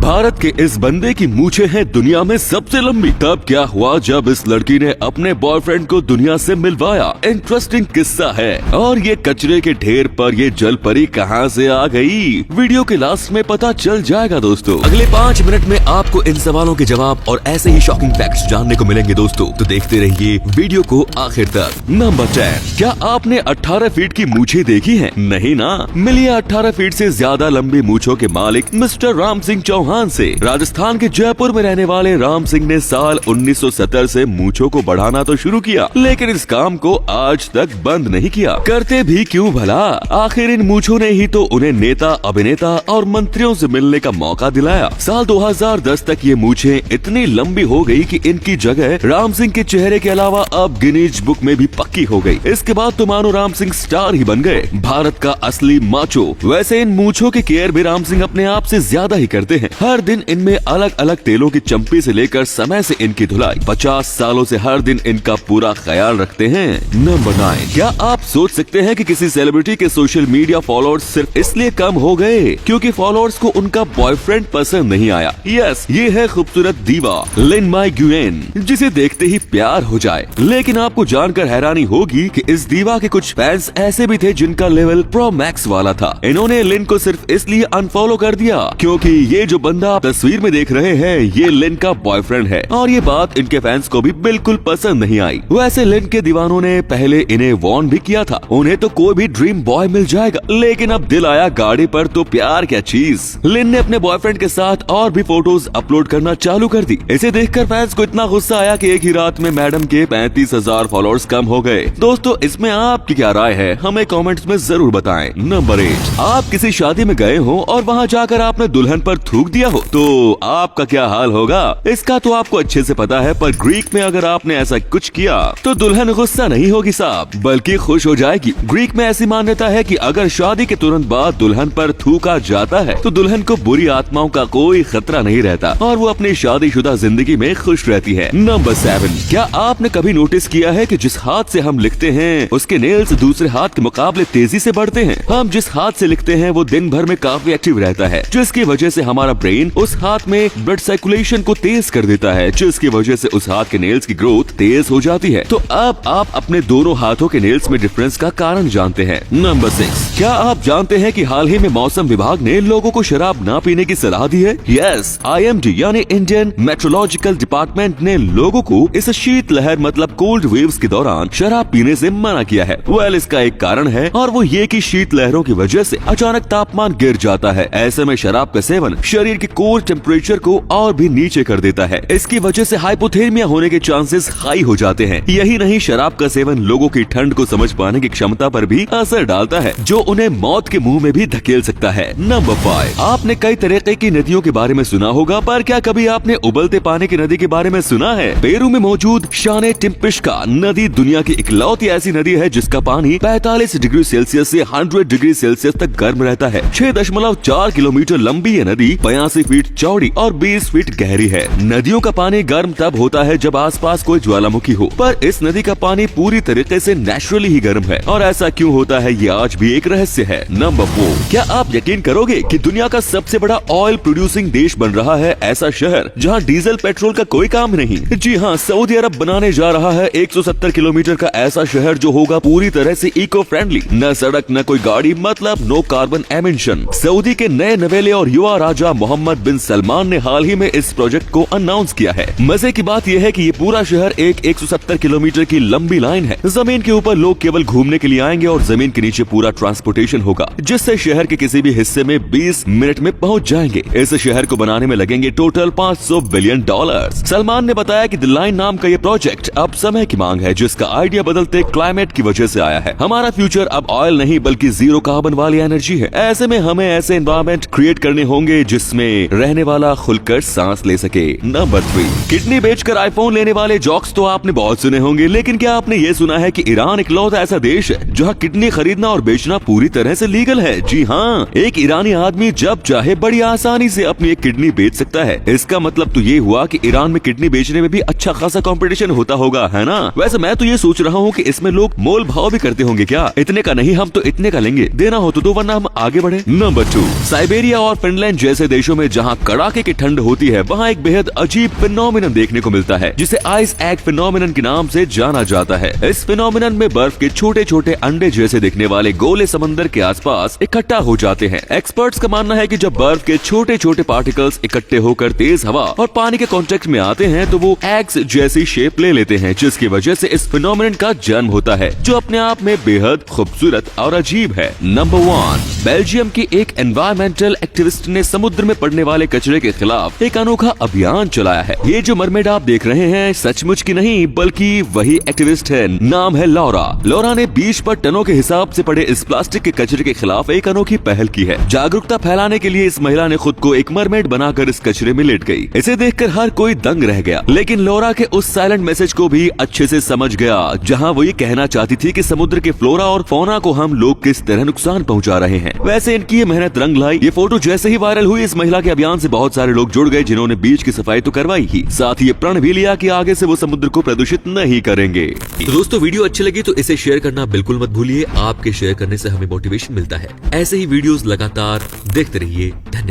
भारत के इस बंदे की मूछें हैं दुनिया में सबसे लंबी। तब क्या हुआ जब इस लड़की ने अपने बॉयफ्रेंड को दुनिया से मिलवाया। इंटरेस्टिंग किस्सा है। और ये कचरे के ढेर पर ये जल परी कहां से आ गई, वीडियो के लास्ट में पता चल जाएगा दोस्तों। अगले 5 मिनट में आपको इन सवालों के जवाब और ऐसे ही शॉकिंग फैक्ट्स जानने को मिलेंगे दोस्तों, तो देखते रहिए वीडियो को आखिर तक। नंबर 10, क्या आपने 18 फीट की मूछें देखी हैं? नहीं ना। मिलिए 18 फीट से ज्यादा लंबी मूछों के मालिक मिस्टर राम सिंह चौहान से। राजस्थान के जयपुर में रहने वाले राम सिंह ने साल 1970 से मूछों को बढ़ाना तो शुरू किया, लेकिन इस काम को आज तक बंद नहीं किया। करते भी क्यों भला? आखिर इन मूछों ने ही तो उन्हें नेता, अभिनेता और मंत्रियों से मिलने का मौका दिलाया। साल 2010 तक ये मूछें इतनी लंबी हो गई कि इनकी जगह राम सिंह के चेहरे के अलावा अब गिनीज बुक में भी पक्की हो गई। इसके बाद तो मानो राम सिंह स्टार ही बन गए, भारत का असली माचो। वैसे इन मूछों की केयर भी राम सिंह अपने आप से ज्यादा ही करते हैं। हर दिन इनमें अलग अलग तेलों की चंपी से लेकर समय से इनकी धुलाई, 50 सालों से हर दिन इनका पूरा ख्याल रखते हैं। नंबर 9, क्या आप सोच सकते हैं कि किसी सेलिब्रिटी के सोशल मीडिया फॉलोअर्स सिर्फ इसलिए कम हो गए क्योंकि फॉलोअर्स को उनका बॉयफ्रेंड पसंद नहीं आया? यस, ये है खूबसूरत दीवा लिन माई गुयेन, जिसे देखते ही प्यार हो जाए। लेकिन आपको जानकर हैरानी होगी कि इस दीवा के कुछ फैंस ऐसे भी थे जिनका लेवल प्रो मैक्स वाला था। इन्होंने लिन को सिर्फ इसलिए अनफॉलो कर दिया क्योंकि ये जो बंदा आप तस्वीर में देख रहे हैं ये लिन का बॉयफ्रेंड है, और ये बात इनके फैंस को भी बिल्कुल पसंद नहीं आई। वैसे लिन के दीवानों ने पहले इन्हें वार्न भी किया था, उन्हें तो कोई भी ड्रीम बॉय मिल जाएगा, लेकिन अब दिल आया गाड़ी पर तो प्यार क्या चीज। लिन ने अपने बॉयफ्रेंड के साथ और भी फोटोज अपलोड करना चालू कर दी। इसे देखकर फैंस को इतना गुस्सा आया कि एक ही रात में मैडम के 35,000 फॉलोअर्स कम हो गए। दोस्तों, इसमें आपकी क्या राय है, हमें कमेंट्स में जरूर बताएं। नंबर 8, आप किसी शादी में गए हो और वहाँ जाकर आपने दुल्हन पर थूक दिया हो तो आपका क्या हाल होगा? इसका तो आपको अच्छे से पता है, पर ग्रीक में अगर आपने ऐसा कुछ किया तो दुल्हन गुस्सा नहीं होगी साहब, बल्कि खुश हो जाएगी। ग्रीक में ऐसी मान्यता है कि अगर शादी के तुरंत बाद दुल्हन पर थूका जाता है तो दुल्हन को बुरी आत्माओं का कोई खतरा नहीं रहता और वो अपनी शादीशुदा जिंदगी में खुश रहती है। नंबर 7, क्या आपने कभी नोटिस किया है कि जिस हाथ से हम लिखते हैं उसके नेल्स दूसरे हाथ के मुकाबले तेजी से बढ़ते हैं? हम जिस हाथ से लिखते हैं वो दिन भर में काफी एक्टिव रहता है, जिसकी वजह से हमारा ब्रेन उस हाथ में ब्लड सर्कुलेशन को तेज कर देता है, जिसकी वजह से उस हाथ के नेल्स की ग्रोथ तेज हो जाती है। तो अब आप अपने दोनों हाथों के नेल्स में डिफरेंस का कारण जानते हैं। नंबर 6, क्या आप जानते हैं कि हाल ही में मौसम विभाग ने लोगों को शराब ना पीने की सलाह दी है? यस, IMD यानी इंडियन मेट्रोलॉजिकल डिपार्टमेंट ने लोगों को इस शीत लहर मतलब कोल्ड वेव्स के दौरान शराब पीने से मना किया है। वेल, इसका एक कारण है और वो ये कि शीत लहरों की वजह से अचानक तापमान गिर जाता है। ऐसे में शराब का सेवन शरीर के कोर टेम्परेचर को और भी नीचे कर देता है। इसकी वजह से हाइपोथर्मिया होने के चांसेस हाई हो जाते हैं। यही नहीं, शराब का सेवन लोगों की ठंड को समझ पाने की क्षमता पर भी असर डालता है, जो उन्हें मौत के मुंह में भी धकेल सकता है। नंबर 5, आपने कई तरीके की नदियों के बारे में सुना होगा, पर क्या कभी आपने उबलते पानी की नदी के बारे में सुना है? पेरू में मौजूद शाने टिम्पिश्का नदी दुनिया की इकलौती ऐसी नदी है जिसका पानी 45 डिग्री सेल्सियस से 100 डिग्री सेल्सियस तक गर्म रहता है। 6.4 किलोमीटर लंबी ये नदी 82 फीट चौड़ी और 20 फीट गहरी है। नदियों का पानी गर्म तब होता है जब आसपास कोई ज्वालामुखी हो, पर इस नदी का पानी पूरी तरीके से नेचुरली ही गर्म है, और ऐसा क्यों होता है ये आज भी एक रहस्य है। नंबर 4, क्या आप यकीन करोगे कि दुनिया का सबसे बड़ा ऑयल प्रोड्यूसिंग देश बन रहा है ऐसा शहर जहाँ डीजल पेट्रोल का कोई काम नहीं? जी हाँ, सऊदी अरब बनाने जा रहा है 170 किलोमीटर का ऐसा शहर जो होगा पूरी तरह से इको फ्रेंडली। न सड़क न कोई गाड़ी, मतलब नो कार्बन एमिशन। सऊदी के नए नवेले और युवा राजा मोहम्मद बिन सलमान ने हाल ही में इस प्रोजेक्ट को अनाउंस किया है। मजे की बात यह है कि ये पूरा शहर एक 170 किलोमीटर की लंबी लाइन है। जमीन के ऊपर लोग केवल घूमने के लिए आएंगे और जमीन के नीचे पूरा ट्रांसपोर्टेशन होगा, जिससे शहर के किसी भी हिस्से में 20 मिनट में पहुंच जाएंगे। इस शहर को बनाने में लगेंगे टोटल $500 बिलियन। सलमान ने बताया कि द लाइन नाम का ये प्रोजेक्ट अब समय की मांग है, जिसका आइडिया बदलते क्लाइमेट की वजह से आया है। हमारा फ्यूचर अब ऑयल नहीं बल्कि जीरो कार्बन वाली एनर्जी है। ऐसे में हमें ऐसे एनवायरमेंट क्रिएट करने होंगे जिसमें रहने वाला खुलकर सांस ले सके। नंबर 3, किडनी बेचकर आईफोन लेने वाले जोक्स तो आपने बहुत सुने होंगे, लेकिन क्या आपने ये सुना है कि ईरान इकलौता ऐसा देश है जहाँ किडनी खरीदना और बेचना पूरी तरह से लीगल है? जी हाँ, एक ईरानी आदमी जब चाहे बड़ी आसानी से अपनी एक किडनी बेच सकता है। इसका मतलब तो ये हुआ कि ईरान में किडनी बेचने में भी अच्छा खासा कंपटीशन होता होगा, है ना? वैसे मैं तो ये सोच रहा हूँ कि इसमें लोग मोल भाव भी करते होंगे क्या? इतने का नहीं, हम तो इतने का लेंगे, देना हो तो दो, वरना हम आगे बढ़े। नंबर 2, साइबेरिया और फिनलैंड जैसे देशों देशों में जहाँ कड़ाके की ठंड होती है वहाँ एक बेहद अजीब फिनोमिनन देखने को मिलता है जिसे आइस एग फिनोमिनन के नाम से जाना जाता है। इस फिनोमिनन में बर्फ के छोटे छोटे अंडे जैसे दिखने वाले गोले समंदर के आसपास इकट्ठा हो जाते हैं। एक्सपर्ट्स का मानना है कि जब बर्फ के छोटे छोटे पार्टिकल्स इकट्ठे होकर तेज हवा और पानी के कांटेक्ट में आते हैं तो वो एग्स जैसी शेप ले लेते हैं, जिसकी वजह से इस फिनोमिनन का जन्म होता है जो अपने आप में बेहद खूबसूरत और अजीब है। नंबर 1, बेल्जियम की एक एनवायरमेंटल एक्टिविस्ट ने समुद्र में पड़ने वाले कचरे के खिलाफ एक अनोखा अभियान चलाया है। ये जो मरमेड आप देख रहे हैं सचमुच की नहीं बल्कि वही एक्टिविस्ट है। नाम है लौरा। लौरा ने बीच पर टनों के हिसाब से पड़े इस प्लास्टिक के कचरे के खिलाफ एक अनोखी पहल की है। जागरूकता फैलाने के लिए इस महिला ने खुद को एक मरमेड बनाकर इस कचरे में लेट गई। इसे देखकर हर कोई दंग रह गया, लेकिन लौरा के उस साइलेंट मैसेज को भी अच्छे से समझ गया, जहां वो ये कहना चाहती थी कि समुद्र के फ्लोरा और फौना को हम लोग किस तरह नुकसान पहुंचा रहे हैं। वैसे इनकी ये मेहनत रंग लाई। ये फोटो जैसे ही वायरल हुई इस महिला के अभियान से बहुत सारे लोग जुड़ गए, जिन्होंने बीच की सफाई तो करवाई ही, साथ ही ये प्रण भी लिया कि आगे से वो समुद्र को प्रदूषित नहीं करेंगे। तो दोस्तों वीडियो अच्छी लगी तो इसे शेयर करना बिल्कुल मत भूलिए। आपके शेयर करने से हमें मोटिवेशन मिलता है। ऐसे ही वीडियोस लगातार देखते रहिए। धन्यवाद।